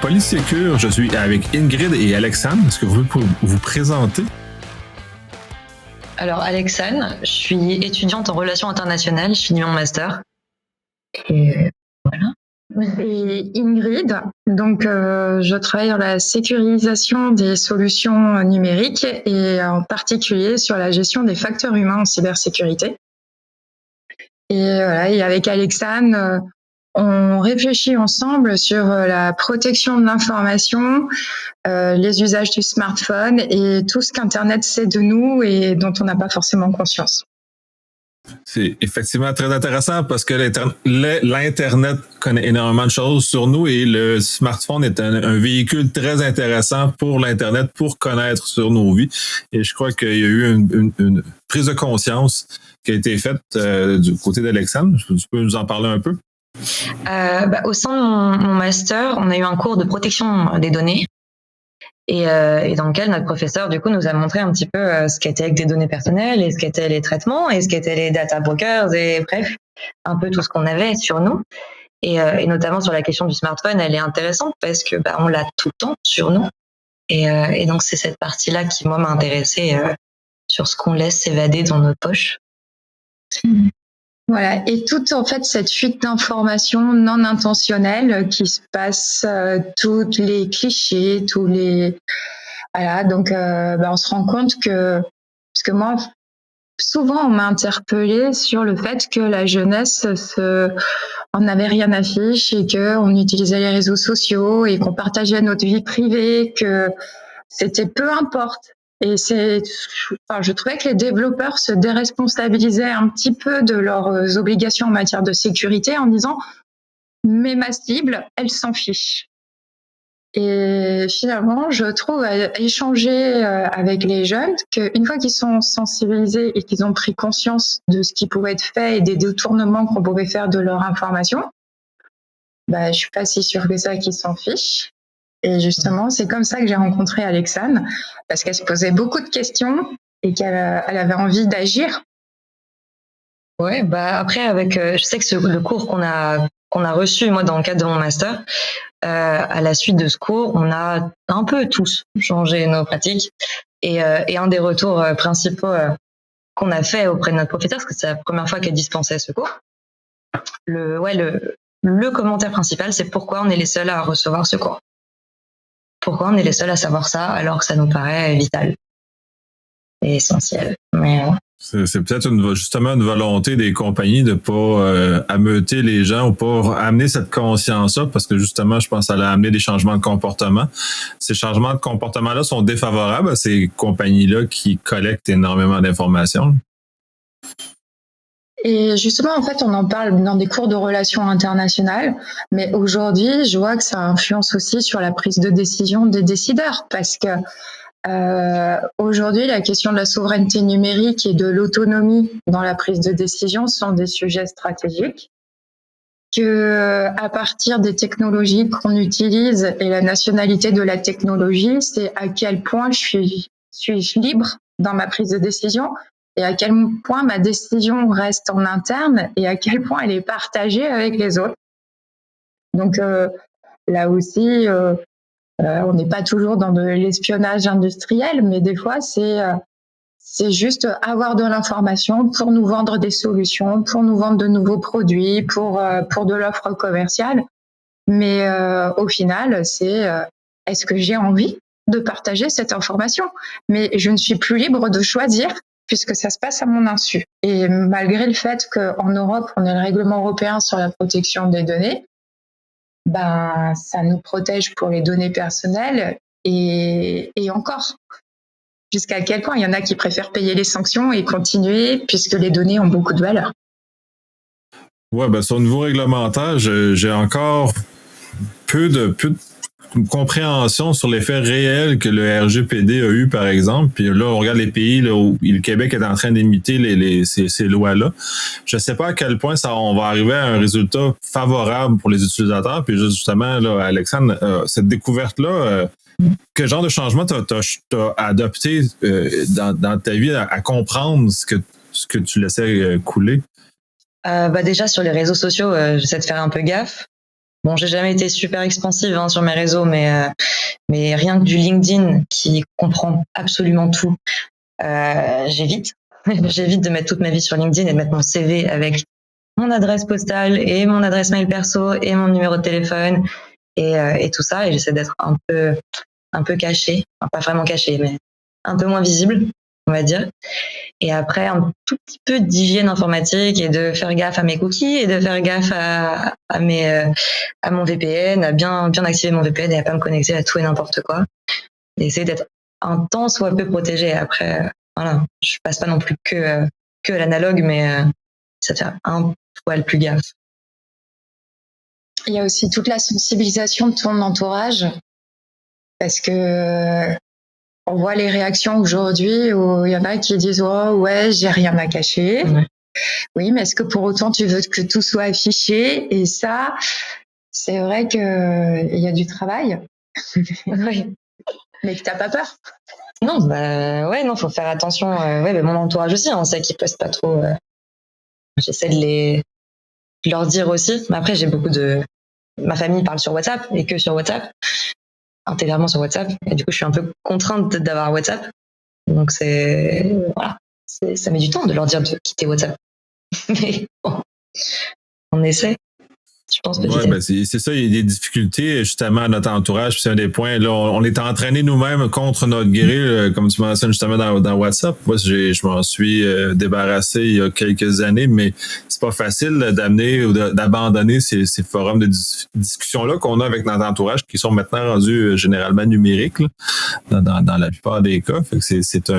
Polysécure. Je suis avec Ingrid et Alexandre. Est-ce que vous pouvez vous présenter? Alors, Alexandre, je suis étudiante en relations internationales, je finis mon master. Et voilà. Et Ingrid, donc je travaille dans la sécurisation des solutions numériques et en particulier sur la gestion des facteurs humains en cybersécurité. Et voilà, et avec Alexandre, on réfléchit ensemble sur la protection de l'information, les usages du smartphone et tout ce qu'Internet sait de nous et dont on n'a pas forcément conscience. C'est effectivement très intéressant parce que l'Internet connaît énormément de choses sur nous et le smartphone est un véhicule très intéressant pour l'Internet pour connaître sur nos vies. Et je crois qu'il y a eu une prise de conscience qui a été faite du côté d'Alexandre. Tu peux nous en parler un peu? Au sein de mon master, on a eu un cours de protection des données. Et dans lequel notre professeur du coup nous a montré un petit peu ce qu'était avec des données personnelles et ce qu'étaient les traitements et ce qu'étaient les data brokers et bref un peu tout ce qu'on avait sur nous et notamment sur la question du smartphone. Elle est intéressante parce que on l'a tout le temps sur nous et donc c'est cette partie-là qui moi m'a intéressée sur ce qu'on laisse s'évader dans nos poches. Voilà, et toute en fait cette fuite d'informations non intentionnelles qui se passe, tous les clichés, tous les voilà, donc on se rend compte que parce que moi souvent on m'a interpellée sur le fait que la jeunesse on n'avait rien à fiche et que on utilisait les réseaux sociaux et qu'on partageait notre vie privée, que c'était peu importe. Et je trouvais que les développeurs se déresponsabilisaient un petit peu de leurs obligations en matière de sécurité en disant « mais ma cible, elle s'en fiche ». Et finalement, je trouve à échanger avec les jeunes qu'une fois qu'ils sont sensibilisés et qu'ils ont pris conscience de ce qui pouvait être fait et des détournements qu'on pouvait faire de leur information, je suis pas si sûre que ça qu'ils s'en fichent. Et justement, c'est comme ça que j'ai rencontré Alexandre, parce qu'elle se posait beaucoup de questions et qu'elle avait envie d'agir. Ouais, après je sais que le cours qu'on a reçu moi dans le cadre de mon master, à la suite de ce cours, on a un peu tous changé nos pratiques et un des retours principaux qu'on a fait auprès de notre professeur, parce que c'est la première fois qu'elle dispensait ce cours. Le commentaire principal, c'est pourquoi on est les seuls à recevoir ce cours. Pourquoi on est les seuls à savoir ça alors que ça nous paraît vital et essentiel. Mais c'est peut-être justement une volonté des compagnies de pas ameuter les gens ou pas amener cette conscience-là parce que justement, je pense que ça allait amener des changements de comportement. Ces changements de comportement-là sont défavorables à ces compagnies-là qui collectent énormément d'informations. Et justement, en fait, on en parle dans des cours de relations internationales, mais aujourd'hui, je vois que ça influence aussi sur la prise de décision des décideurs, parce que aujourd'hui, la question de la souveraineté numérique et de l'autonomie dans la prise de décision sont des sujets stratégiques. Que à partir des technologies qu'on utilise et la nationalité de la technologie, c'est à quel point suis-je libre dans ma prise de décision et à quel point ma décision reste en interne et à quel point elle est partagée avec les autres. Donc là aussi, on n'est pas toujours dans de l'espionnage industriel, mais des fois c'est juste avoir de l'information pour nous vendre des solutions, pour nous vendre de nouveaux produits, pour de l'offre commerciale. Mais au final, c'est est-ce que j'ai envie de partager cette information? Mais je ne suis plus libre de choisir puisque ça se passe à mon insu. Et malgré le fait qu'en Europe, on ait le règlement européen sur la protection des données, ça nous protège pour les données personnelles et encore. Jusqu'à quel point il y en a qui préfèrent payer les sanctions et continuer puisque les données ont beaucoup de valeur. Ouais, sur le niveau réglementaire, j'ai encore peu de compréhension sur l'effet réel que le RGPD a eu, par exemple. Puis là, on regarde les pays là, où le Québec est en train d'imiter ces lois-là. Je ne sais pas à quel point on va arriver à un résultat favorable pour les utilisateurs. Puis justement, là, Alexandre, cette découverte-là, quel genre de changement t'as adopté dans ta vie à comprendre ce que tu laissais couler? Déjà sur les réseaux sociaux, j'essaie de faire un peu gaffe. Bon, j'ai jamais été super expansive sur mes réseaux, mais rien que du LinkedIn qui comprend absolument tout, j'évite. J'évite de mettre toute ma vie sur LinkedIn et de mettre mon CV avec mon adresse postale et mon adresse mail perso et mon numéro de téléphone et tout ça. Et j'essaie d'être un peu cachée, enfin, pas vraiment cachée, mais un peu moins visible, on va dire. Et après, un tout petit peu d'hygiène informatique et de faire gaffe à mes cookies et de faire gaffe à mon VPN, à bien activer mon VPN et à pas me connecter à tout et n'importe quoi. Et essayer d'être un tant soit peu protégé. Après, voilà, je passe pas non plus que à l'analogue, mais ça fait un poil plus gaffe. Il y a aussi toute la sensibilisation de ton entourage, parce que on voit les réactions aujourd'hui où il y en a qui disent oh ouais, j'ai rien à cacher. Ouais. Oui, mais est-ce que pour autant tu veux que tout soit affiché? Et ça, c'est vrai que il y a du travail. Oui. Mais que t'as pas peur? Non, non, faut faire attention. Mon entourage aussi, on sait qu'ils postent pas trop. J'essaie de leur dire aussi. Mais après, ma famille parle sur WhatsApp et que sur WhatsApp, intégralement sur WhatsApp. Et du coup, je suis un peu contrainte d'avoir WhatsApp. Donc ça met du temps de leur dire de quitter WhatsApp. Mais bon, on essaie. Je pense c'est ça, il y a des difficultés justement à notre entourage, puis c'est un des points. Là, on est entraîné nous-mêmes contre notre grille, comme tu mentionnes justement dans WhatsApp. Moi, je m'en suis débarrassé il y a quelques années, mais c'est pas facile d'amener ou d'abandonner ces forums de discussion-là qu'on a avec notre entourage, qui sont maintenant rendus généralement numériques là, dans la plupart des cas. Fait que c'est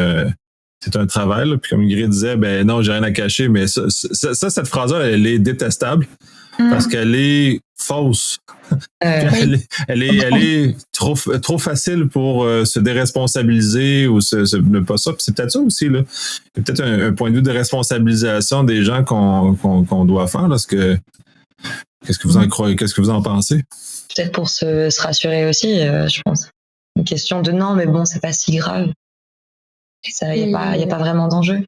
un travail. Là. Puis comme Grille disait, ben non, j'ai rien à cacher, mais cette phrase-là, elle est détestable. Parce qu'elle est fausse. Elle est trop facile pour se déresponsabiliser ou ne pas ça. Puis c'est peut-être ça aussi, là. Il y a peut-être un point de vue de responsabilisation des gens qu'on doit faire. Là, qu'est-ce que vous en croyez? Qu'est-ce que vous en pensez? Peut-être pour se rassurer aussi, je pense. Une question de non, mais bon, c'est pas si grave. Il n'y a pas vraiment d'enjeu.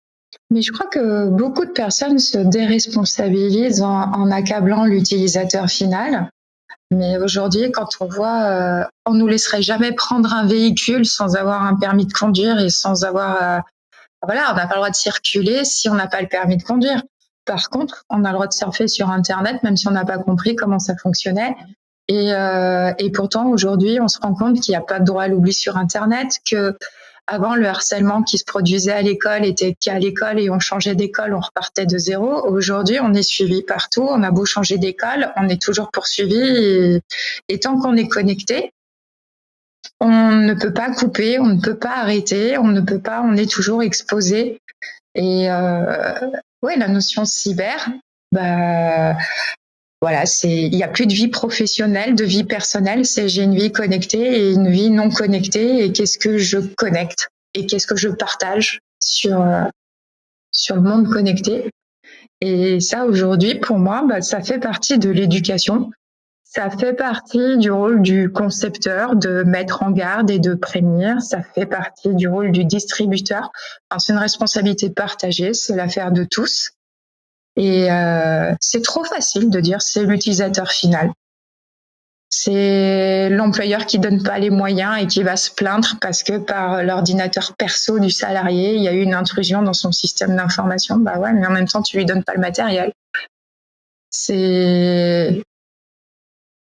Mais je crois que beaucoup de personnes se déresponsabilisent en accablant l'utilisateur final. Mais aujourd'hui, quand on voit, on nous laisserait jamais prendre un véhicule sans avoir un permis de conduire et sans avoir, on n'a pas le droit de circuler si on n'a pas le permis de conduire. Par contre, on a le droit de surfer sur Internet, même si on n'a pas compris comment ça fonctionnait. Et pourtant, aujourd'hui, on se rend compte qu'il n'y a pas de droit à l'oubli sur Internet, que avant, le harcèlement qui se produisait à l'école était qu'à l'école et on changeait d'école, on repartait de zéro. Aujourd'hui, on est suivi partout. On a beau changer d'école, on est toujours poursuivi. Et tant qu'on est connecté, on ne peut pas couper, on ne peut pas arrêter, on est toujours exposé. Et la notion cyber, il n'y a plus de vie professionnelle, de vie personnelle, c'est j'ai une vie connectée et une vie non connectée et qu'est-ce que je connecte et qu'est-ce que je partage sur le monde connecté. Et ça, aujourd'hui, pour moi, ça fait partie de l'éducation. Ça fait partie du rôle du concepteur de mettre en garde et de prévenir. Ça fait partie du rôle du distributeur. Enfin, c'est une responsabilité partagée, c'est l'affaire de tous. Et c'est trop facile de dire c'est l'utilisateur final. C'est l'employeur qui donne pas les moyens et qui va se plaindre parce que par l'ordinateur perso du salarié, il y a eu une intrusion dans son système d'information. Bah ouais, mais en même temps, tu lui donnes pas le matériel. C'est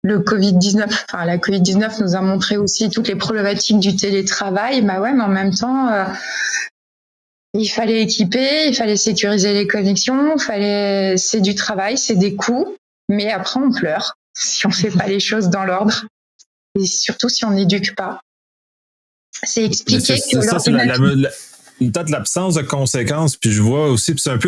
le Covid-19. Enfin, la Covid-19 nous a montré aussi toutes les problématiques du télétravail. Bah ouais, mais en même temps, il fallait équiper, il fallait sécuriser les connexions, c'est du travail, c'est des coûts, mais après on pleure si on fait pas les choses dans l'ordre et surtout si on n'éduque pas. C'est expliquer que peut-être l'absence de conséquences, puis je vois aussi, puis c'est un peu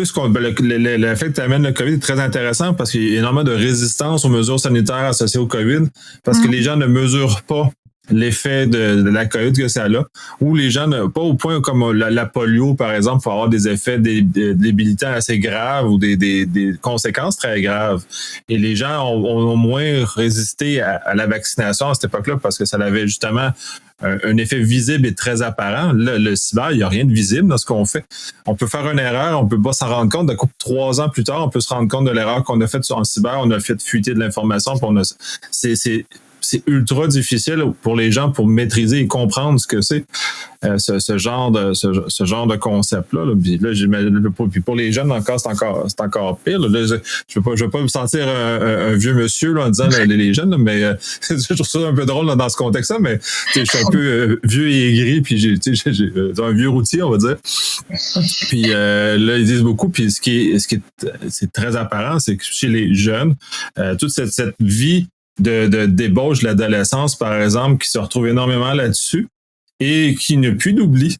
l'effet que t'amènes le COVID est très intéressant parce qu'il y a énormément de résistance aux mesures sanitaires associées au COVID parce que les gens ne mesurent pas l'effet de la COVID que ça a, ou les gens, pas au point comme la polio, par exemple, faut avoir des effets débilitants assez graves ou des conséquences très graves. Et les gens ont moins résisté à la vaccination à cette époque-là parce que ça avait justement un effet visible et très apparent. Le cyber, il n'y a rien de visible dans ce qu'on fait. On peut faire une erreur, on peut pas s'en rendre compte. 3 ans plus tard, on peut se rendre compte de l'erreur qu'on a faite en cyber. On a fait fuiter de l'information. C'est ultra difficile pour les gens pour maîtriser et comprendre ce que c'est ce genre de concept-là. Là. Puis pour les jeunes encore, c'est encore pire. Là. Je veux pas me sentir un vieux monsieur là, en disant les jeunes, là, mais je trouve ça un peu drôle là, dans ce contexte-là, mais je suis un peu vieux et aigri, puis j'ai un vieux routier, on va dire. Puis là, ils disent beaucoup, puis ce qui est c'est très apparent, c'est que chez les jeunes, toute cette vie de débauche de l'adolescence, par exemple, qui se retrouve énormément là-dessus et qui n'a plus d'oubli.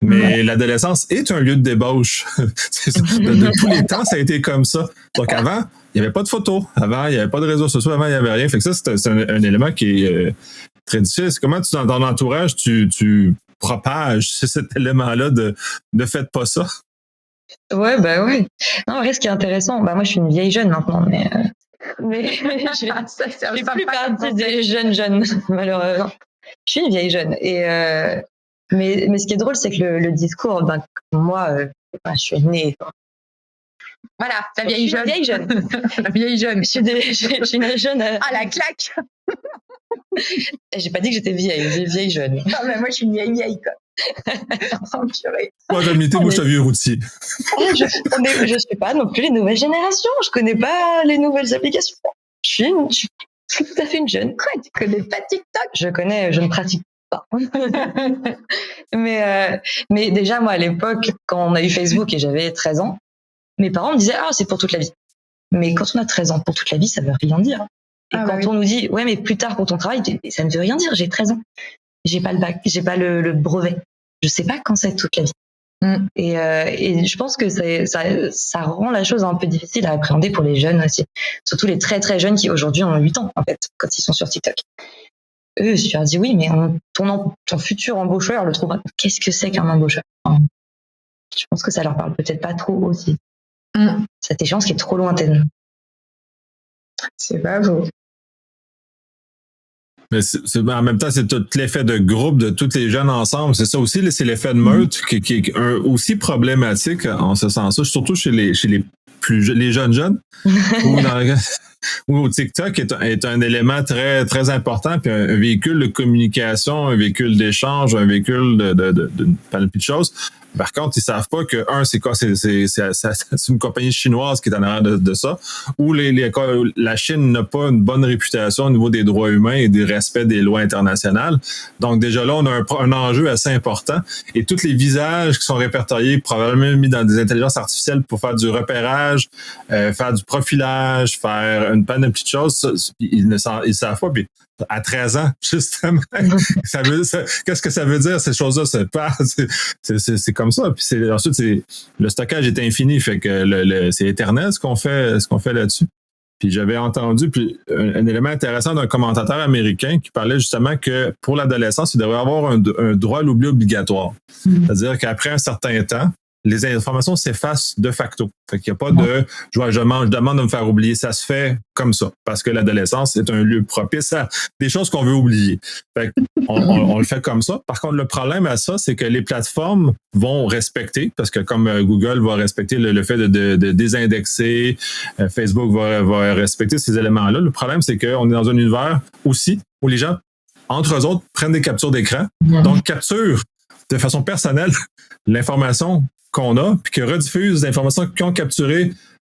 Mais l'adolescence est un lieu de débauche. De tous les temps, ça a été comme ça. Donc avant, il n'y avait pas de photos. Avant, il n'y avait pas de réseaux sociaux. Avant, il n'y avait rien. Fait que ça, c'est un élément qui est très difficile. Comment dans ton entourage, tu propages cet élément-là de ne faites pas ça? Ouais. Non, en vrai, ce qui est intéressant, moi, je suis une vieille jeune maintenant, mais je fais plus partie des jeunes, malheureusement. Je suis une vieille jeune. Mais ce qui est drôle, c'est que le discours, moi, je suis née. Voilà, la vieille jeune. La vieille jeune. Je suis une jeune. Ah, la claque. J'ai pas dit que j'étais vieille, j'ai vieille jeune. Non, mais moi, je suis une vieille, quoi. Moi, j'admettais, moi, je suis un vieux routier. Je suis pas non plus les nouvelles générations. Je connais pas les nouvelles applications. Je suis tout à fait une jeune. Quoi, tu connais pas TikTok? Je ne pratique pas. Mais déjà, moi, à l'époque, quand on a eu Facebook et j'avais 13 ans, mes parents me disaient, c'est pour toute la vie. Mais quand on a 13 ans, pour toute la vie, ça veut rien dire. Et quand on nous dit, ouais, mais plus tard pour ton travail, ça ne veut rien dire, j'ai 13 ans. J'ai pas le bac, j'ai pas le brevet. Je sais pas quand c'est toute la vie. Et je pense que ça rend la chose un peu difficile à appréhender pour les jeunes aussi. Surtout les très très jeunes qui aujourd'hui ont 8 ans, en fait, quand ils sont sur TikTok. Eux, je leur dis oui, mais ton futur embaucheur le trouvera. Qu'est-ce que c'est qu'un embaucheur? Je pense que ça leur parle peut-être pas trop aussi. Cette échéance qui est trop lointaine. C'est pas vous. Mais en même temps, c'est tout l'effet de groupe de tous les jeunes ensemble. C'est ça aussi, c'est l'effet de meute qui est aussi problématique en ce sens-là, surtout chez les jeunes, où TikTok est un élément très, très important, puis un véhicule de communication, un véhicule d'échange, un véhicule de panoplie de choses. Par contre, ils savent pas que, c'est quoi, c'est une compagnie chinoise qui est en arrière de ça, ou la Chine n'a pas une bonne réputation au niveau des droits humains et du respect des lois internationales. Donc, déjà là, on a un enjeu assez important. Et tous les visages qui sont répertoriés, probablement mis dans des intelligences artificielles pour faire du repérage, faire du profilage, faire une panoplie de choses, ils savent pas. Puis, à 13 ans, justement. Qu'est-ce que ça veut dire, ces choses-là? C'est comme ça. Puis ensuite, le stockage est infini, fait que c'est éternel ce qu'on fait là-dessus. Puis j'avais entendu un élément intéressant d'un commentateur américain qui parlait justement que pour l'adolescence, il devrait avoir un droit à l'oubli obligatoire. C'est-à-dire qu'après un certain temps, les informations s'effacent de facto. Fait qu'il n'y a pas de je demande de me faire oublier. Ça se fait comme ça. Parce que l'adolescence est un lieu propice à des choses qu'on veut oublier. Fait on le fait comme ça. Par contre, le problème à ça, c'est que les plateformes vont respecter, parce que comme Google va respecter le fait de désindexer, Facebook va respecter ces éléments-là. Le problème, c'est qu'on est dans un univers aussi où les gens, entre eux autres, prennent des captures d'écran, donc capturent de façon personnelle l'information qu'on a, puis que rediffusent l'information qu'ils ont capturée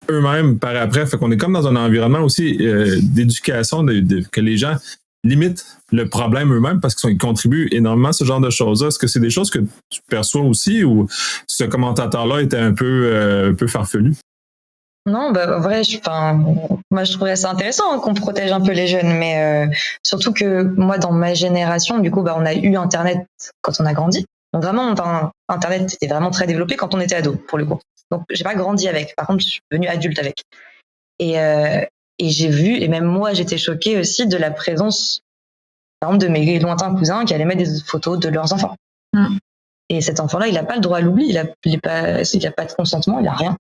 eux-mêmes par après. Fait qu'on est comme dans un environnement aussi d'éducation, que les gens limitent le problème eux-mêmes parce qu'ils contribuent énormément à ce genre de choses-là. Est-ce que c'est des choses que tu perçois aussi ou ce commentateur-là était un peu farfelu? Non, en vrai, moi je trouverais ça intéressant qu'on protège un peu les jeunes, mais surtout que moi dans ma génération, du coup, on a eu Internet quand on a grandi. Donc vraiment, Internet était vraiment très développé quand on était ado, pour le coup. Donc j'ai pas grandi avec. Par contre, je suis devenue adulte avec. Et j'ai vu, et même moi, j'étais choquée aussi de la présence, par exemple, de mes lointains cousins qui allaient mettre des photos de leurs enfants. Et cet enfant-là, il n'a pas le droit à l'oubli. Il a pas de consentement, il a rien.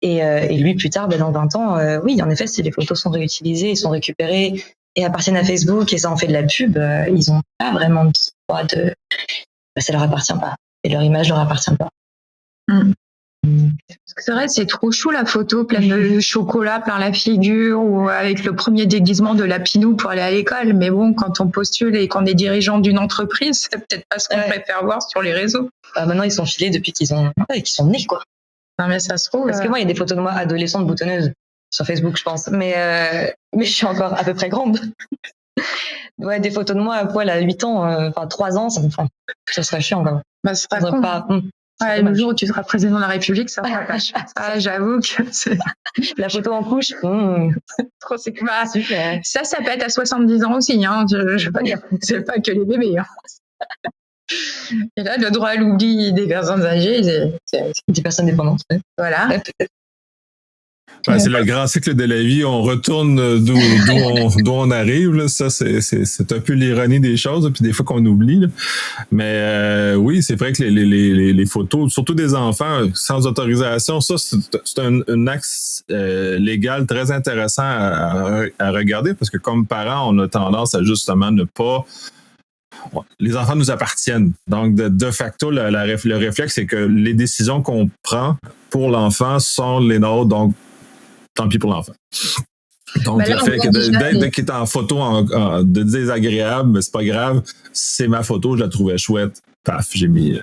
Et lui, plus tard, dans 20 ans, oui, en effet, si les photos sont réutilisées et sont récupérées et appartiennent à Facebook et ça en fait de la pub, ils ont pas vraiment de droit de... ça leur appartient pas. Et leur image leur appartient pas. Parce que c'est vrai, c'est trop chou la photo pleine de chocolat plein la figure ou avec le premier déguisement de Lapinou pour aller à l'école. Mais bon, quand on postule et qu'on est dirigeant d'une entreprise, c'est peut-être pas ce qu'on préfère voir sur les réseaux. Maintenant, ils sont filés depuis qu'ils sont nés, quoi. Non, mais ça se trouve. Parce que moi, il y a des photos de moi adolescente boutonneuse sur Facebook, je pense. Mais je suis encore à peu près grande. Ouais, des photos de moi à poil à 8 ans, 3 ans, ça serait chiant, quand même. Bah, ce serait con. Pas... Ouais, le jour où tu seras président de la République, ça sera vache. Ah, j'avoue que c'est la photo en couche. Trop c'est que super. Ça peut être à 70 ans aussi, hein. Je veux pas dire. C'est pas que les bébés, hein. Et là, le droit à l'oubli des personnes âgées, c'est des personnes dépendantes. Voilà. C'est le grand cycle de la vie. On retourne d'où on arrive. Là. Ça, c'est un peu l'ironie des choses, puis des fois qu'on oublie. Là. Mais oui, c'est vrai que les photos, surtout des enfants sans autorisation, ça, c'est un axe légal très intéressant à regarder parce que comme parents, on a tendance à justement ne pas... Les enfants nous appartiennent. Donc, de facto, le réflexe, c'est que les décisions qu'on prend pour l'enfant sont les nôtres. Donc, tant pis pour l'enfant. Donc, le fait que dès qu'il est en photo de désagréable, mais c'est pas grave, c'est ma photo, je la trouvais chouette. Paf, j'ai mis.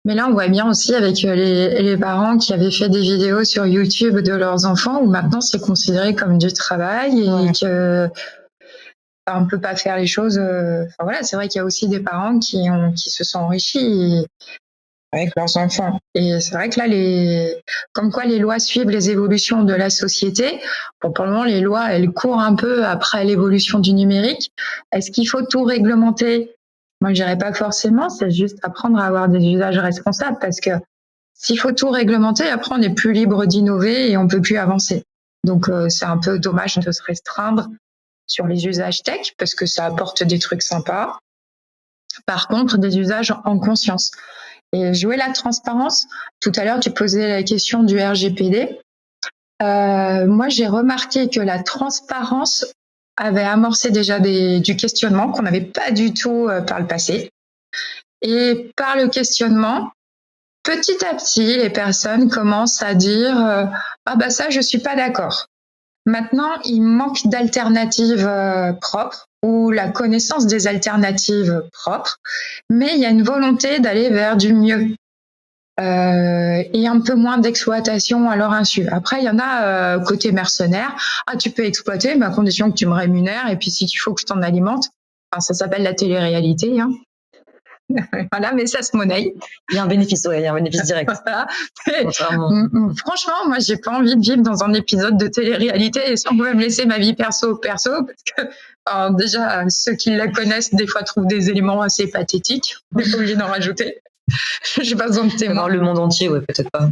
Mais là, on voit bien aussi avec les parents qui avaient fait des vidéos sur YouTube de leurs enfants où maintenant c'est considéré comme du travail et que on peut pas faire les choses. Enfin voilà, c'est vrai qu'il y a aussi des parents qui se sont enrichis avec leurs enfants. Et c'est vrai que là, comme quoi les lois suivent les évolutions de la société. Bon, pour le moment, les lois, elles courent un peu après l'évolution du numérique. Est-ce qu'il faut tout réglementer? Moi, je dirais pas forcément. C'est juste apprendre à avoir des usages responsables parce que s'il faut tout réglementer, après, on n'est plus libre d'innover et on peut plus avancer. Donc, c'est un peu dommage de se restreindre sur les usages tech parce que ça apporte des trucs sympas. Par contre, des usages en conscience. Et jouer la transparence, tout à l'heure, tu posais la question du RGPD. Moi, j'ai remarqué que la transparence avait amorcé déjà du questionnement qu'on n'avait pas du tout par le passé. Et par le questionnement, petit à petit, les personnes commencent à dire « Ah bah ça, je suis pas d'accord ». Maintenant, il manque d'alternatives propres ou la connaissance des alternatives propres, mais il y a une volonté d'aller vers du mieux et un peu moins d'exploitation à leur insu. Après, il y en a côté mercenaire. Ah, tu peux exploiter, mais à condition que tu me rémunères, et puis si il faut que je t'en alimente, enfin, ça s'appelle la télé-réalité, hein. Voilà, mais ça se monnaie. Il y a un bénéfice, il y a un bénéfice direct. Voilà. Franchement, moi, j'ai pas envie de vivre dans un épisode de télé-réalité et si on pouvait me laisser ma vie perso, parce que déjà, ceux qui la connaissent, des fois, trouvent des éléments assez pathétiques. On n'est pas obligé d'en rajouter. J'ai pas besoin de témoins. Le monde entier, ouais, peut-être pas.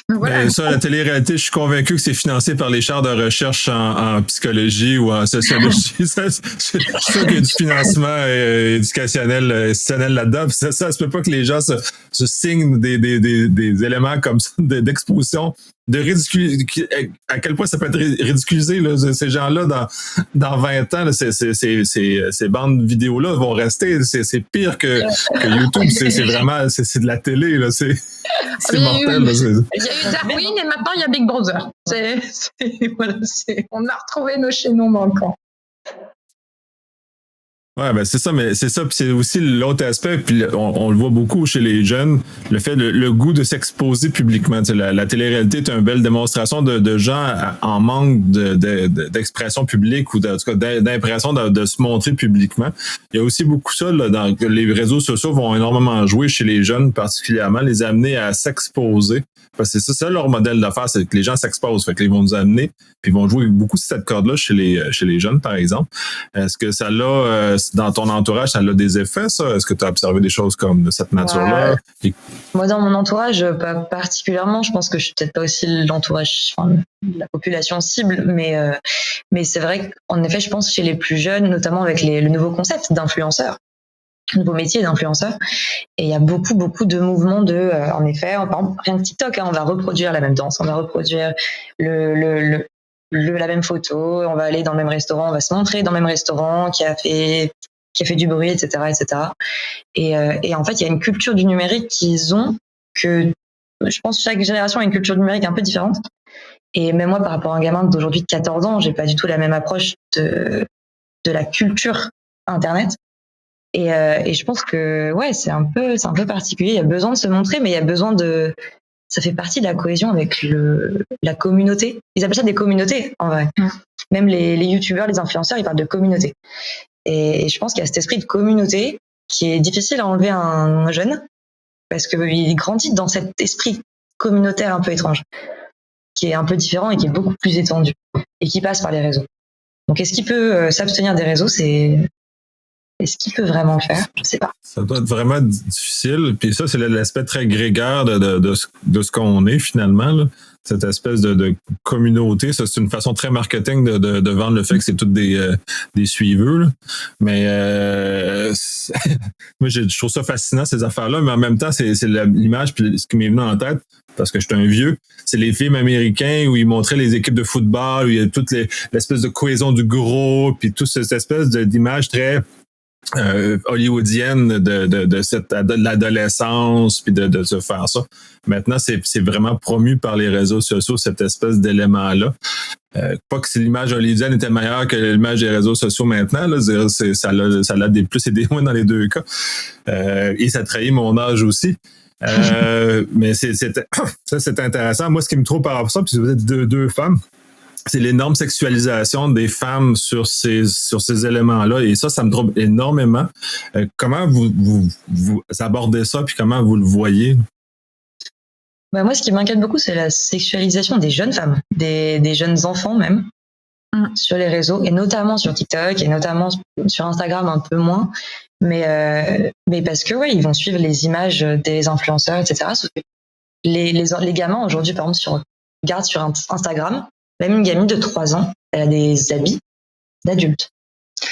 Voilà. Mais ça, la télé-réalité, je suis convaincu que c'est financé par les chaires de recherche en psychologie ou en sociologie. Je suis sûr qu'il y a du financement éducationnel institutionnel là-dedans. Ça se peut pas que les gens se signent des éléments comme ça d'exposition, de à quel point ça peut être ridiculisé, là, ces gens-là dans 20 ans, là, ces bandes vidéo-là vont rester. C'est pire que YouTube. C'est vraiment c'est de la télé, là. C'est mortel. Là, il y a eu Darwin et maintenant il y a Big Brother. Voilà, on a retrouvé nos chaînons manquants. Ouais, ben c'est ça, mais c'est ça, puis c'est aussi l'autre aspect, puis on le voit beaucoup chez les jeunes, le goût de s'exposer publiquement. La télé-réalité est une belle démonstration de gens en manque d'expression publique ou en tout cas d'impression de se montrer publiquement. Il y a aussi beaucoup ça, là, dans les réseaux sociaux vont énormément jouer chez les jeunes, particulièrement, les amener à s'exposer. Parce que c'est ça leur modèle d'affaires, c'est que les gens s'exposent, fait que ils vont nous amener, puis ils vont jouer beaucoup cette corde-là chez les jeunes, par exemple. Est-ce que ça l'a, dans ton entourage, ça a des effets, ça? Est-ce que tu as observé des choses comme de cette nature-là? Moi, dans mon entourage, pas particulièrement. Je pense que je suis peut-être pas aussi l'entourage, la population cible, mais c'est vrai qu'en effet, je pense chez les plus jeunes, notamment avec le nouveau concept d'influenceur, nouveau métier d'influenceur, et il y a beaucoup de mouvements en effet, par exemple, rien que TikTok, on va reproduire la même danse, on va reproduire le la même photo, on va aller dans le même restaurant, on va se montrer dans le même restaurant qui a fait du bruit, etc., etc. Et en fait, il y a une culture du numérique qu'ils ont que je pense que chaque génération a une culture numérique un peu différente. Et même moi, par rapport à un gamin d'aujourd'hui de 14 ans, j'ai pas du tout la même approche de la culture Internet. Et je pense que ouais, c'est un peu particulier. Il y a besoin de se montrer, mais il y a besoin ça fait partie de la cohésion avec la communauté. Ils appellent ça des communautés, en vrai. Même les youtubeurs, les influenceurs, ils parlent de communauté. Et je pense qu'il y a cet esprit de communauté qui est difficile à enlever à un jeune parce qu'il grandit dans cet esprit communautaire un peu étrange, qui est un peu différent et qui est beaucoup plus étendu et qui passe par les réseaux. Donc, est-ce qu'il peut s'abstenir des réseaux? Est-ce qu'il peut vraiment le faire? Je sais pas. Ça doit être vraiment difficile. Puis ça, c'est l'aspect très grégaire de ce qu'on est finalement, là. Cette espèce de communauté. Ça, c'est une façon très marketing de vendre le fait que c'est toutes des suiveux, là. Mais moi, je trouve ça fascinant, ces affaires-là, mais en même temps, c'est l'image, puis ce qui m'est venu en tête, parce que je suis un vieux, c'est les films américains où ils montraient les équipes de football, où il y a toute l'espèce de cohésion du groupe, puis toute cette espèce d'image très hollywoodienne de l'adolescence, puis de se faire ça. Maintenant, c'est vraiment promu par les réseaux sociaux, cette espèce d'élément-là. Pas que si l'image hollywoodienne était meilleure que l'image des réseaux sociaux maintenant, là, ça a des plus et des moins dans les deux cas. Et ça trahit mon âge aussi. Mais c'est intéressant. Moi, ce qui me trouve par rapport à ça, puis vous êtes deux femmes, c'est l'énorme sexualisation des femmes sur ces éléments-là. Et ça me trouble énormément. Comment vous abordez ça, puis comment vous le voyez? Bah moi, ce qui m'inquiète beaucoup, c'est la sexualisation des jeunes femmes, des jeunes enfants même, sur les réseaux, et notamment sur TikTok, et notamment sur Instagram un peu moins. Mais parce que ouais, ils vont suivre les images des influenceurs, etc. Sauf que les gamins aujourd'hui, par exemple, regardent sur Instagram, même une gamine de 3 ans, elle a des habits d'adulte.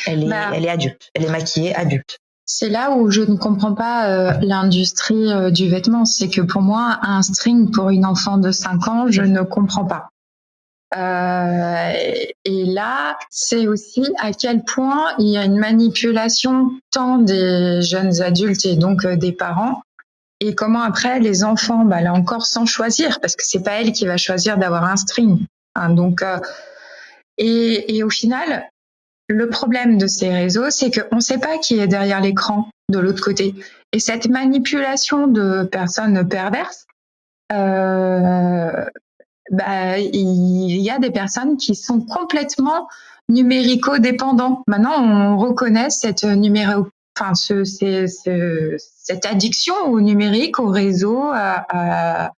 Elle est adulte. Elle est maquillée adulte. C'est là où je ne comprends pas l'industrie du vêtement. C'est que pour moi, un string pour une enfant de 5 ans, je ne comprends pas. Et là, c'est aussi à quel point il y a une manipulation tant des jeunes adultes et donc des parents, et comment après les enfants, là encore sans choisir, parce que c'est pas elle qui va choisir d'avoir un string. Donc, et au final, le problème de ces réseaux, c'est qu'on ne sait pas qui est derrière l'écran de l'autre côté. Et cette manipulation de personnes perverses, il y a des personnes qui sont complètement numérico-dépendants. Maintenant, on reconnaît cette cette addiction au numérique, au réseau, à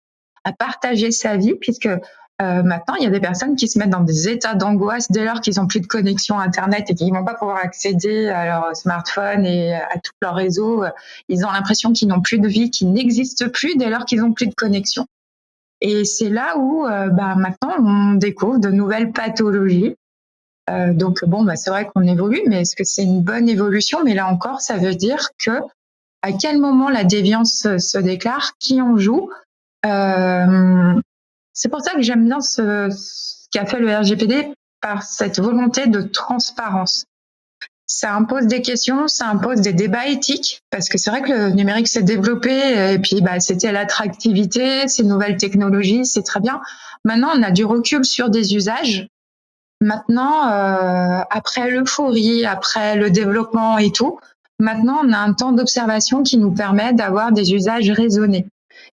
partager sa vie, puisque maintenant, il y a des personnes qui se mettent dans des états d'angoisse dès lors qu'ils n'ont plus de connexion Internet et qu'ils ne vont pas pouvoir accéder à leur smartphone et à tout leur réseau. Ils ont l'impression qu'ils n'ont plus de vie, qu'ils n'existent plus dès lors qu'ils n'ont plus de connexion. Et c'est là où maintenant, on découvre de nouvelles pathologies. Donc, c'est vrai qu'on évolue, mais est-ce que c'est une bonne évolution? Mais là encore, ça veut dire que à quel moment la déviance se déclare, qui en joue. C'est pour ça que j'aime bien ce qu'a fait le RGPD par cette volonté de transparence. Ça impose des questions, ça impose des débats éthiques, parce que c'est vrai que le numérique s'est développé, et puis c'était l'attractivité, ces nouvelles technologies, c'est très bien. Maintenant, on a du recul sur des usages. Maintenant, après l'euphorie, après le développement et tout, maintenant, on a un temps d'observation qui nous permet d'avoir des usages raisonnés.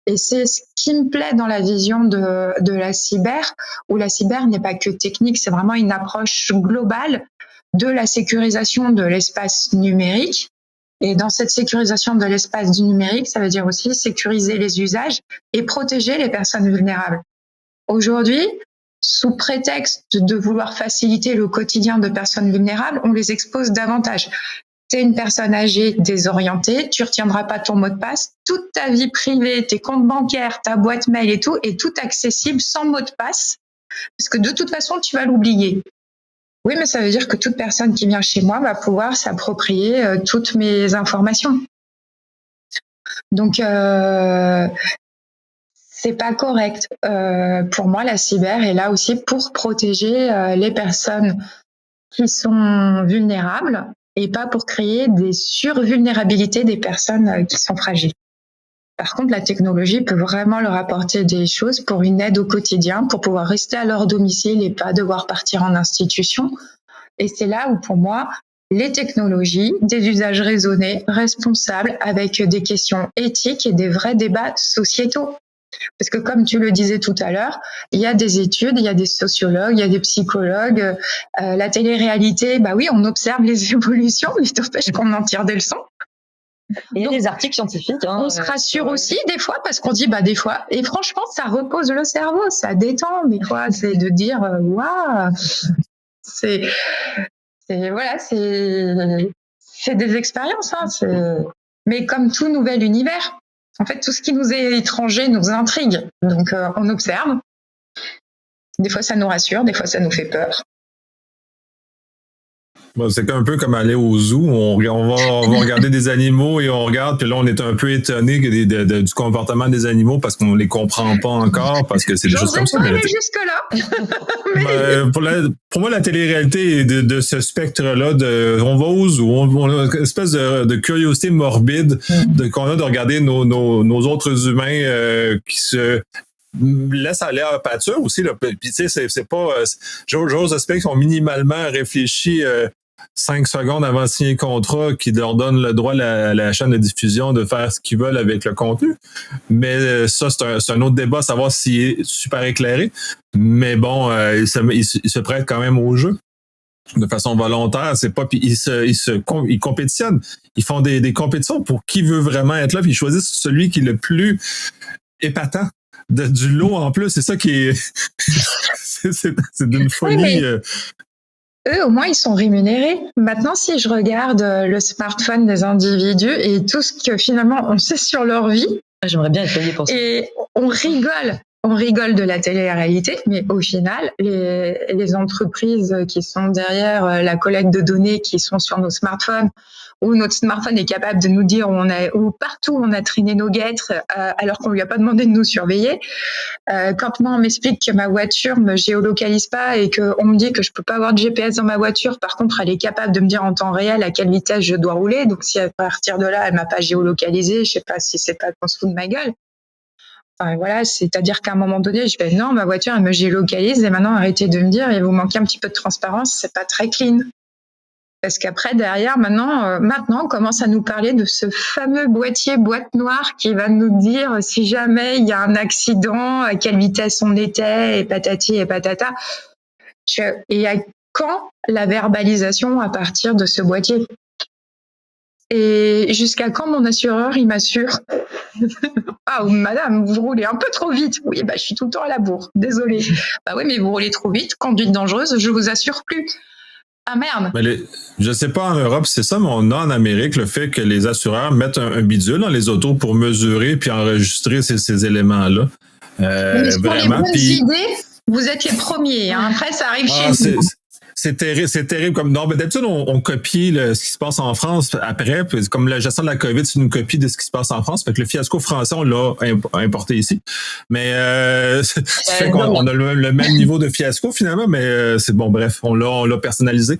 Et c'est ce qui me plaît dans la vision de la cyber, où la cyber n'est pas que technique, c'est vraiment une approche globale de la sécurisation de l'espace numérique. Et dans cette sécurisation de l'espace du numérique, ça veut dire aussi sécuriser les usages et protéger les personnes vulnérables. Aujourd'hui, sous prétexte de vouloir faciliter le quotidien de personnes vulnérables, on les expose davantage. T'es une personne âgée, désorientée, tu retiendras pas ton mot de passe, toute ta vie privée, tes comptes bancaires, ta boîte mail et tout, est tout accessible sans mot de passe, parce que de toute façon, tu vas l'oublier. Oui, mais ça veut dire que toute personne qui vient chez moi va pouvoir s'approprier toutes mes informations. Donc, c'est pas correct. Pour moi, la cyber est là aussi pour protéger les personnes qui sont vulnérables et pas pour créer des survulnérabilités des personnes qui sont fragiles. Par contre, la technologie peut vraiment leur apporter des choses pour une aide au quotidien, pour pouvoir rester à leur domicile et pas devoir partir en institution. Et c'est là où, pour moi, les technologies, des usages raisonnés, responsables, avec des questions éthiques et des vrais débats sociétaux. Parce que comme tu le disais tout à l'heure, il y a des études, il y a des sociologues, il y a des psychologues. La télé-réalité, bah oui, on observe les évolutions, mais n'empêche qu'on en tire des leçons. Et il y a des articles scientifiques. On se rassure aussi des fois parce qu'on dit des fois. Et franchement, ça repose le cerveau, ça détend des fois. C'est de dire waouh, c'est des expériences. Mais comme tout nouvel univers, en fait, tout ce qui nous est étranger nous intrigue. Donc on observe. Des fois, ça nous rassure, des fois, ça nous fait peur. Bon, c'est un peu comme aller au zoo. On va regarder des animaux et on regarde, puis là, on est un peu étonné du comportement des animaux parce qu'on les comprend pas encore, parce que c'est des choses comme ça. J'oserais pas aller jusque-là. Pour moi, la télé-réalité est de ce spectre-là. On va au zoo, on a une espèce de curiosité morbide qu'on a de regarder nos autres humains qui se laisse aller à la pâture aussi. Là. Puis tu sais, c'est pas... J'ose espérer qu'ils ont minimalement réfléchi 5 secondes avant de signer le contrat qui leur donne le droit à la chaîne de diffusion de faire ce qu'ils veulent avec le contenu. Mais ça, c'est un autre débat, savoir s'il est super éclairé. Mais bon, il se prête quand même au jeu de façon volontaire. C'est pas... Puis ils compétitionnent. Ils font des compétitions pour qui veut vraiment être là. Puis ils choisissent celui qui est le plus épatant. Du lot en plus, c'est ça qui est c'est d'une folie. Oui, eux, au moins, ils sont rémunérés. Maintenant, si je regarde le smartphone des individus et tout ce que finalement on sait sur leur vie, j'aimerais bien être payé pour ça. Et on rigole de la télé-réalité, mais au final, les entreprises qui sont derrière la collecte de données qui sont sur nos smartphones, où notre smartphone est capable de nous dire où partout on a traîné nos guêtres alors qu'on lui a pas demandé de nous surveiller. Quand moi on m'explique que ma voiture me géolocalise pas et qu'on me dit que je peux pas avoir de GPS dans ma voiture, par contre elle est capable de me dire en temps réel à quelle vitesse je dois rouler, donc si à partir de là elle m'a pas géolocalisé, je sais pas si c'est pas qu'on se fout de ma gueule. Enfin, voilà, c'est-à-dire qu'à un moment donné, je vais non, ma voiture elle me géolocalise et maintenant arrêtez de me dire il vous manquez un petit peu de transparence, c'est pas très clean. Parce qu'après, derrière, maintenant, on commence à nous parler de ce fameux boîte noire qui va nous dire si jamais il y a un accident, à quelle vitesse on était, et patati et patata. Et à quand la verbalisation à partir de ce boîtier? Et jusqu'à quand mon assureur, il m'assure ah, madame, vous roulez un peu trop vite. Oui, je suis tout le temps à la bourre. Désolée. Oui, mais vous roulez trop vite. Conduite dangereuse, je vous assure plus. Ah merde! Je sais pas en Europe, c'est ça, mais on a en Amérique le fait que les assureurs mettent un bidule dans les autos pour mesurer puis enregistrer ces éléments-là. Mais pour les bonnes idées, vous êtes les premiers. Hein. Après, ça arrive chez nous. C'est terrible. Comme non, mais d'habitude, on copie ce qui se passe en France après. Puis comme la gestion de la COVID, c'est une copie de ce qui se passe en France. Fait que le fiasco français, on l'a importé ici. Mais ça fait qu'on a le même niveau de fiasco finalement, mais c'est bon, bref, on l'a personnalisé.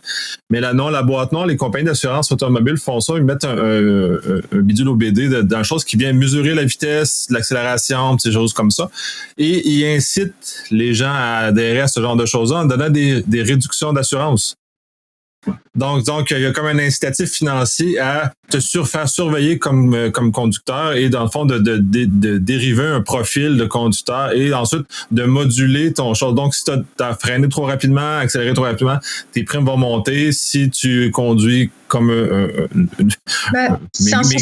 Mais là, non, la boîte noire, les compagnies d'assurance automobile font ça, ils mettent un bidule au BD dans une chose qui vient mesurer la vitesse, l'accélération, ces choses comme ça. Et ils incitent les gens à adhérer à ce genre de choses-là en donnant des réductions d'assurance. Donc, il y a comme un incitatif financier à te faire surveiller comme conducteur et dans le fond de dériver un profil de conducteur et ensuite de moduler ton chose. Donc, si tu as freiné trop rapidement, accéléré trop rapidement, tes primes vont monter. Si tu conduis comme mes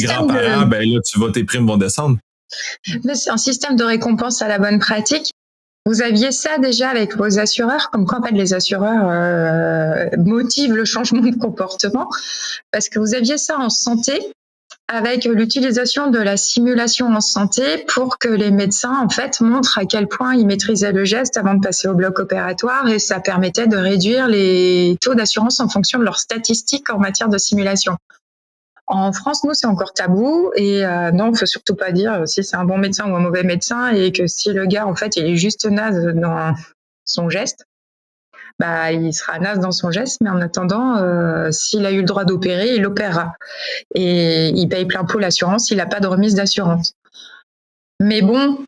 grands-parents, là, tes primes vont descendre. Mais c'est un système de récompense à la bonne pratique. Vous aviez ça déjà avec vos assureurs, comme quoi en fait, les assureurs motivent le changement de comportement, parce que vous aviez ça en santé avec l'utilisation de la simulation en santé pour que les médecins en fait montrent à quel point ils maîtrisaient le geste avant de passer au bloc opératoire et ça permettait de réduire les taux d'assurance en fonction de leurs statistiques en matière de simulation. En France, nous, c'est encore tabou. Et non, faut surtout pas dire si c'est un bon médecin ou un mauvais médecin, et que si le gars, en fait, il est juste naze dans son geste, bah, il sera naze dans son geste. Mais en attendant, s'il a eu le droit d'opérer, il opérera. Et il paye plein pot l'assurance, il n'a pas de remise d'assurance. Mais bon,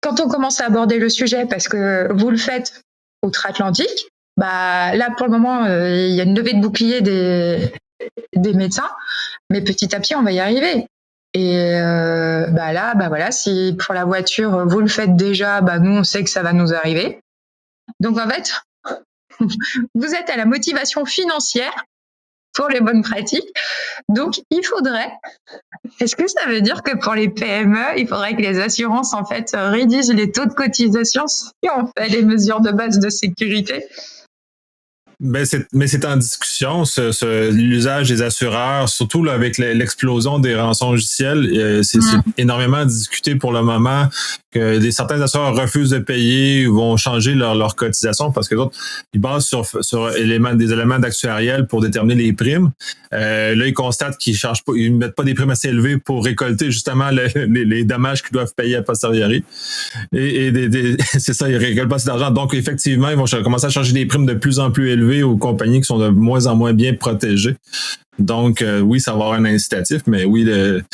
quand on commence à aborder le sujet, parce que vous le faites outre-Atlantique, bah, là, pour le moment, il y a une levée de bouclier des médecins, mais petit à petit, on va y arriver. Et bah là, bah voilà, si pour la voiture, vous le faites déjà, bah nous, on sait que ça va nous arriver. Donc en fait, vous êtes à la motivation financière pour les bonnes pratiques. Donc il faudrait, est-ce que ça veut dire que pour les PME, il faudrait que les assurances en fait réduisent les taux de cotisation si on fait les mesures de base de sécurité? Mais c'est en discussion, l'usage des assureurs, surtout là, avec l'explosion des rançongiciels, c'est énormément discuté pour le moment, que certains assureurs refusent de payer ou vont changer leur cotisation parce que d'autres, ils basent sur des éléments d'actuariel pour déterminer les primes. Là, ils constatent qu'ils chargent pas, ils mettent pas des primes assez élevées pour récolter justement les dommages qu'ils doivent payer a posteriori. C'est ça, ils récoltent pas assez d'argent. Donc, effectivement, ils vont commencer à charger des primes de plus en plus élevées aux compagnies qui sont de moins en moins bien protégées. Donc, oui, ça va avoir un incitatif, mais oui, de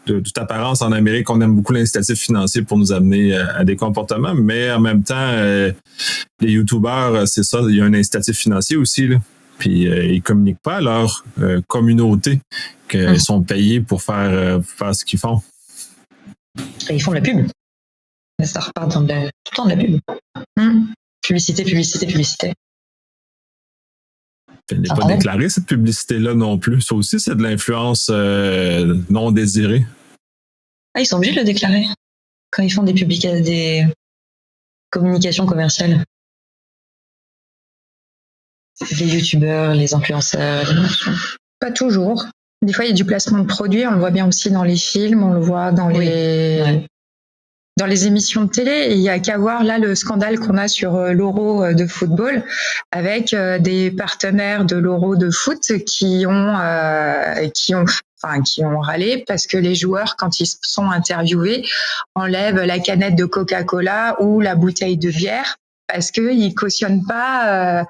toute apparence, en Amérique, on aime beaucoup l'incitatif financier pour nous amener à des comportements, mais en même temps, les YouTubers, c'est ça, il y a un incitatif financier aussi, là. Puis, ils communiquent pas à leur communauté qu'ils sont payés pour faire ce qu'ils font. Et ils font de la pub. Ça repart tout le temps de la pub. Publicité. Elle n'est pas déclarée, cette publicité-là non plus. Ça aussi, c'est de l'influence non désirée. Ah, ils sont obligés de le déclarer quand ils font des communications commerciales. Les youtubeurs, les influenceurs. Pas toujours. Des fois, il y a du placement de produits. On le voit bien aussi dans les films, on le voit dans dans les émissions de télé. Et il y a qu'à voir là le scandale qu'on a sur l'Euro de football avec des partenaires de l'Euro de foot qui ont râlé parce que les joueurs, quand ils sont interviewés, enlèvent la canette de Coca-Cola ou la bouteille de bière parce qu'ils cautionnent pas,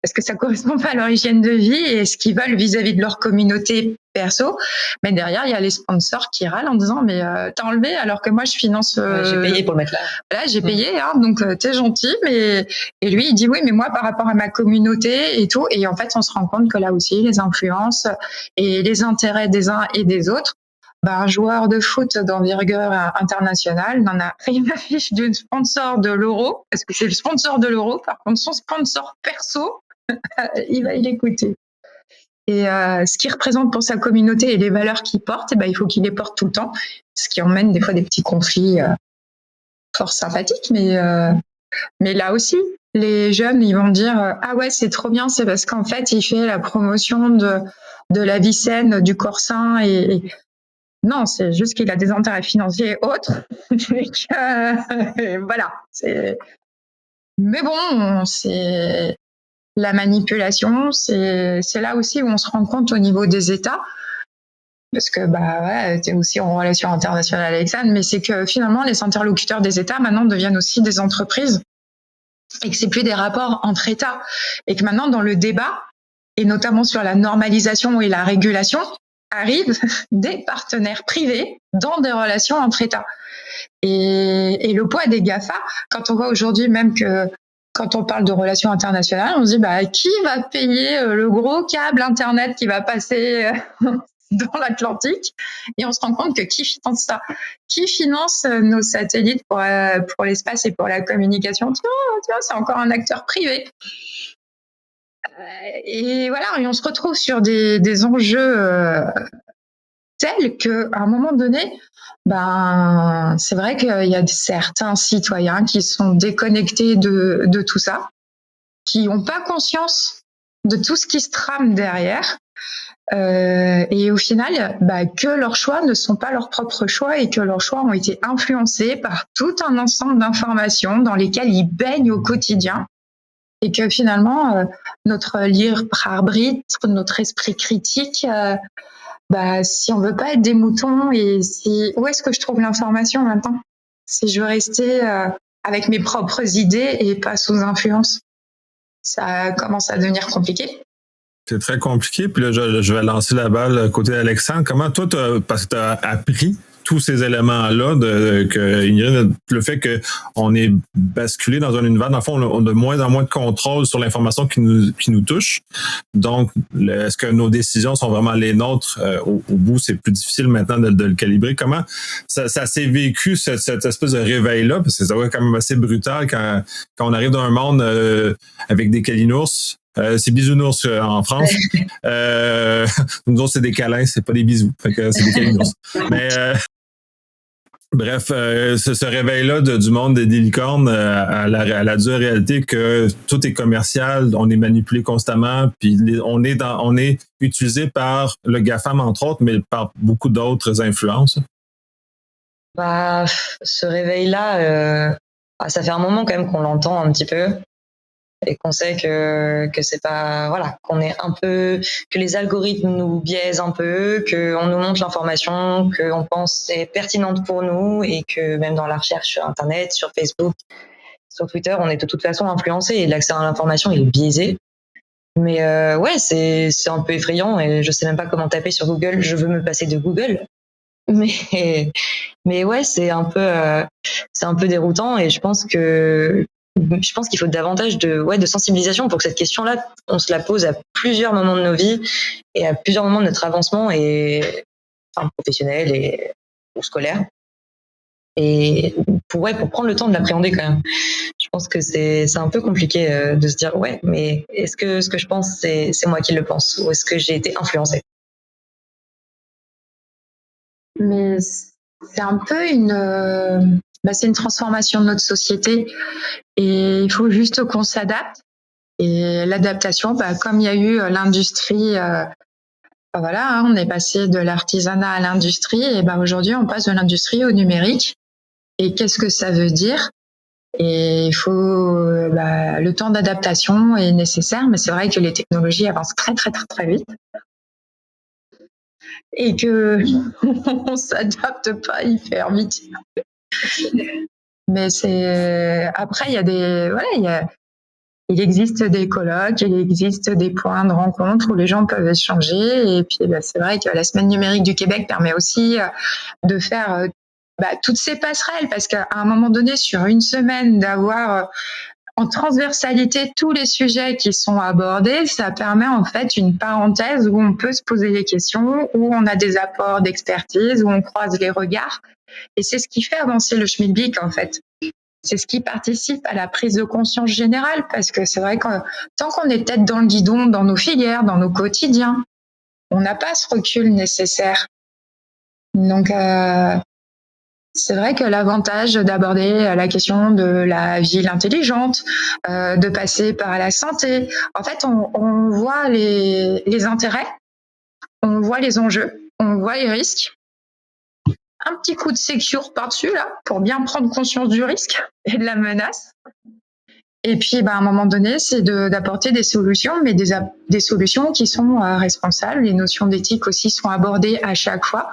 parce que ça correspond pas à leur hygiène de vie et ce qu'ils veulent vis-à-vis de leur communauté perso. Mais derrière, il y a les sponsors qui râlent en disant mais t'as enlevé alors que moi je finance. J'ai payé pour le mettre là. Voilà, j'ai payé, hein, donc t'es gentil. Mais et lui, il dit oui, mais moi par rapport à ma communauté et tout. Et en fait, on se rend compte que là aussi, les influences et les intérêts des uns et des autres. Un joueur de foot d'envergure internationale n'en a rien à fiche du sponsor de l'Euro, parce que c'est le sponsor de l'Euro. Par contre, son sponsor perso, il va l'écouter. Et ce qu'il représente pour sa communauté et les valeurs qu'il porte, il faut qu'il les porte tout le temps, ce qui emmène des fois des petits conflits fort sympathiques. Mais là aussi, les jeunes, ils vont dire ah ouais, c'est trop bien, c'est parce qu'en fait, il fait la promotion de la vie saine, du corps sain et non, c'est juste qu'il a des intérêts financiers autres. Voilà. Mais bon, c'est la manipulation. C'est là aussi où on se rend compte au niveau des États. Parce que tu es aussi en relation internationale avec ça, mais c'est que finalement, les interlocuteurs des États maintenant deviennent aussi des entreprises et que c'est plus des rapports entre États. Et que maintenant, dans le débat, et notamment sur la normalisation et la régulation, arrivent des partenaires privés dans des relations entre États. Et le poids des GAFA, quand on voit aujourd'hui même que quand on parle de relations internationales, on se dit qui va payer le gros câble Internet qui va passer dans l'Atlantique? Et on se rend compte que qui finance ça? Qui finance nos satellites pour l'espace et pour la communication? Tiens, c'est encore un acteur privé. Et voilà, et on se retrouve sur des enjeux tels qu'à un moment donné, c'est vrai qu'il y a certains citoyens qui sont déconnectés de tout ça, qui n'ont pas conscience de tout ce qui se trame derrière, et au final, que leurs choix ne sont pas leurs propres choix et que leurs choix ont été influencés par tout un ensemble d'informations dans lesquelles ils baignent au quotidien. Et que finalement, notre libre arbitre, notre esprit critique si on veut pas être des moutons et où est-ce que je trouve l'information maintenant? Si je veux rester avec mes propres idées et pas sous influence, ça commence à devenir compliqué. C'est très compliqué. Puis là, je vais lancer la balle côté Alexandre. Comment toi, parce que tu as appris tous ces éléments-là, le fait qu'on est basculé dans un univers, dans le fond, on a de moins en moins de contrôle sur l'information qui nous touche. Donc, est-ce que nos décisions sont vraiment les nôtres? Au bout, c'est plus difficile maintenant de le calibrer. Comment ça s'est vécu, cette espèce de réveil-là? Parce que ça va être quand même assez brutal quand on arrive dans un monde avec des calinours. C'est bisounours en France. Nous autres, c'est des câlins, c'est pas des bisous. Fait que c'est des calinours. Mais bref, ce réveil-là du monde des licornes à la dure réalité que tout est commercial, on est manipulé constamment, puis on est utilisé par le GAFAM, entre autres, mais par beaucoup d'autres influences. Ce réveil-là, ça fait un moment quand même qu'on l'entend un petit peu. Et qu'on sait que c'est pas, voilà, qu'on est un peu, que les algorithmes nous biaisent un peu, qu'on nous montre l'information qu'on pense est pertinente pour nous et que même dans la recherche sur Internet, sur Facebook, sur Twitter, on est de toute façon influencé et l'accès à l'information il est biaisé. Mais c'est un peu effrayant et je sais même pas comment taper sur Google. Je veux me passer de Google. Mais ouais, c'est un peu déroutant et je pense qu'il faut davantage de sensibilisation pour que cette question-là, on se la pose à plusieurs moments de nos vies et à plusieurs moments de notre avancement professionnel ou scolaire. Et pour prendre le temps de l'appréhender quand même. Je pense que c'est un peu compliqué de se dire mais est-ce que ce que je pense c'est moi qui le pense ou est-ce que j'ai été influencée? Mais c'est un peu c'est une transformation de notre société et il faut juste qu'on s'adapte. Et l'adaptation, comme il y a eu l'industrie, on est passé de l'artisanat à l'industrie et aujourd'hui on passe de l'industrie au numérique. Et qu'est-ce que ça veut dire? Et il faut le temps d'adaptation est nécessaire, mais c'est vrai que les technologies avancent très très très très vite. Et que on s'adapte pas hyper vite. Mais après il existe des colloques, il existe des points de rencontre où les gens peuvent échanger et puis c'est vrai que la semaine numérique du Québec permet aussi de faire toutes ces passerelles parce qu'à un moment donné sur une semaine d'avoir en transversalité tous les sujets qui sont abordés, ça permet en fait une parenthèse où on peut se poser des questions, où on a des apports d'expertise, où on croise les regards. Et c'est ce qui fait avancer le schmilblick en fait. C'est ce qui participe à la prise de conscience générale parce que c'est vrai que tant qu'on est tête dans le guidon, dans nos filières, dans nos quotidiens, on n'a pas ce recul nécessaire. Donc, c'est vrai que l'avantage d'aborder la question de la ville intelligente, de passer par la santé, en fait, on voit les intérêts, on voit les enjeux, on voit les risques. Un petit coup de sécure par-dessus, là, pour bien prendre conscience du risque et de la menace. Et puis, à un moment donné, c'est d'apporter des solutions, mais des solutions qui sont responsables. Les notions d'éthique aussi sont abordées à chaque fois.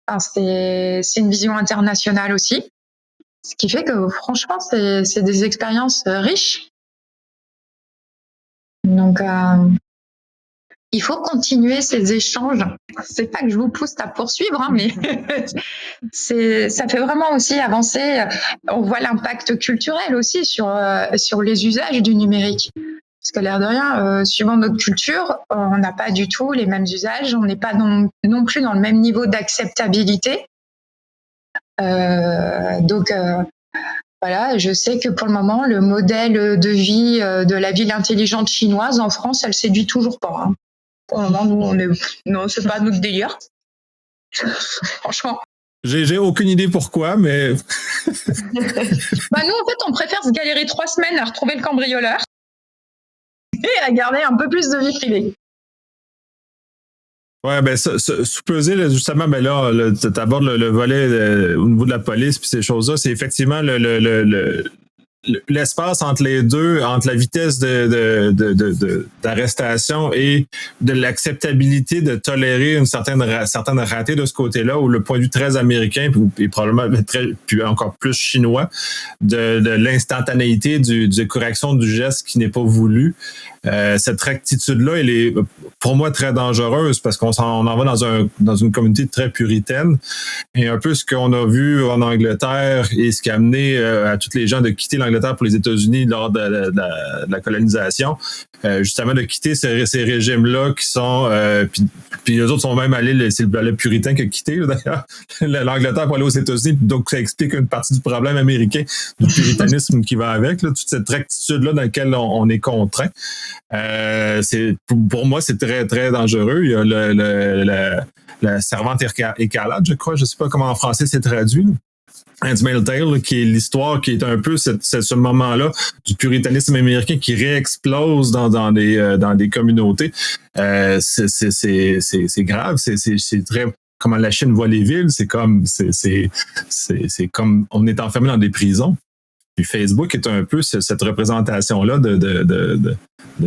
Enfin, c'est une vision internationale aussi, ce qui fait que franchement, c'est des expériences riches. Donc, il faut continuer ces échanges. C'est pas que je vous pousse à poursuivre, mais ça fait vraiment aussi avancer. On voit l'impact culturel aussi sur les usages du numérique. Parce que l'air de rien, suivant notre culture, on n'a pas du tout les mêmes usages, on n'est pas non plus dans le même niveau d'acceptabilité. Donc, je sais que pour le moment, le modèle de vie de la ville intelligente chinoise en France, elle séduit toujours pas. Hein. Pour le moment, non, c'est pas notre délire. Franchement. J'ai aucune idée pourquoi, mais... Nous, en fait, on préfère se galérer 3 semaines à retrouver le cambrioleur et à garder un peu plus de vie privée. Ouais, sous-peser, justement, là, tu abordes le volet au niveau de la police puis ces choses-là, c'est effectivement l'espace entre les deux, entre la vitesse d'arrestation et de l'acceptabilité de tolérer une certaine ratée de ce côté-là, ou le point de vue très américain, puis probablement puis encore plus chinois, de l'instantanéité de correction du geste qui n'est pas voulu. Cette rectitude-là, elle est pour moi très dangereuse parce qu'on en va dans une communauté très puritaine. Et un peu ce qu'on a vu en Angleterre et ce qui a amené à tous les gens de quitter l'Angleterre pour les États-Unis lors de la colonisation, justement de quitter ces régimes-là qui sont... puis eux autres sont même allés, c'est le puritain qui a quitté d'ailleurs, l'Angleterre pour aller aux États-Unis. Donc ça explique une partie du problème américain, du puritanisme qui va avec, là, toute cette rectitude-là dans laquelle on est contraint. Pour moi, c'est très, très dangereux. Il y a la servante écarlate, je crois. Je ne sais pas comment en français c'est traduit. Handmaid's Tale, qui est l'histoire qui est un peu ce moment-là du puritanisme américain qui réexplose dans des communautés. C'est grave. C'est très... Comment la Chine voit les villes, c'est comme on est enfermé dans des prisons. Puis Facebook est un peu cette représentation-là de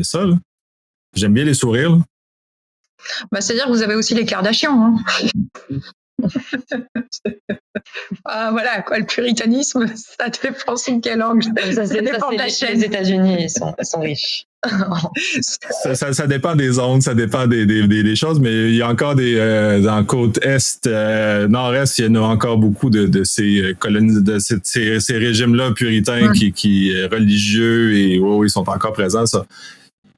ça. Là. J'aime bien les sourires. Là. Bah, c'est-à-dire que vous avez aussi les Kardashians. Hein. Voilà, quoi, le puritanisme, ça dépend sur quel angle. Ça dépend de la chaîne. Les États-Unis sont riches. ça dépend des zones, ça dépend des choses, mais il y a encore dans côte est, nord-est, il y en a encore beaucoup de ces colonies, de ces régimes-là puritains qui religieux et ils sont encore présents. Ça.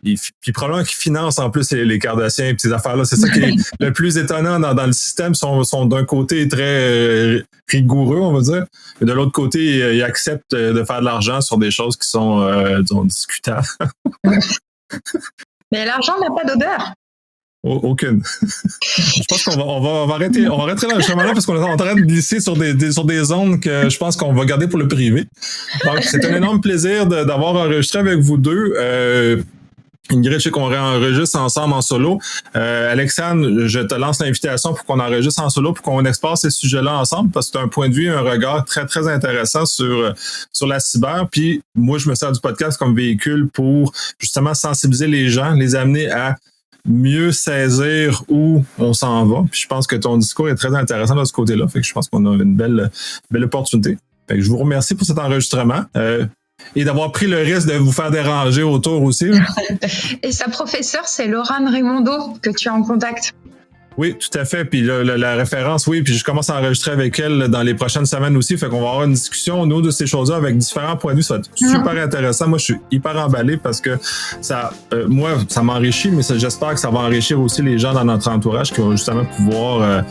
Puis probablement qu'ils financent en plus les Kardashians et ces affaires-là. C'est ça qui est le plus étonnant dans le système. Sont d'un côté très rigoureux, on va dire. Et de l'autre côté, ils acceptent de faire de l'argent sur des choses qui sont, disons, discutables. Mais l'argent n'a pas d'odeur. Aucune. Je pense qu'on va arrêter dans le chemin-là parce qu'on est en train de glisser sur des zones que je pense qu'on va garder pour le privé. Donc, c'est un énorme plaisir d'avoir enregistré avec vous deux. Ingrid, je sais qu'on enregistre ensemble en solo. Alexandre, je te lance l'invitation pour qu'on enregistre en solo, pour qu'on explore ces sujets-là ensemble, parce que tu as un point de vue, un regard très, très intéressant sur la cyber. Puis moi, je me sers du podcast comme véhicule pour justement sensibiliser les gens, les amener à mieux saisir où on s'en va. Puis je pense que ton discours est très intéressant de ce côté-là. Fait que je pense qu'on a une belle opportunité. Fait que je vous remercie pour cet enregistrement. Et d'avoir pris le risque de vous faire déranger autour aussi. Et sa professeure, c'est Laurane Raimondo que tu as en contact. Oui, tout à fait. Puis la référence, oui, puis je commence à enregistrer avec elle dans les prochaines semaines aussi. Fait qu'on va avoir une discussion, nous, de ces choses-là avec différents points de vue. Ça va être super intéressant. Moi, je suis hyper emballé parce que ça m'enrichit, mais j'espère que ça va enrichir aussi les gens dans notre entourage qui vont justement pouvoir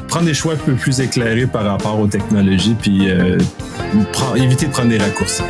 prendre des choix un peu plus éclairés par rapport aux technologies, puis éviter de prendre des raccourcis.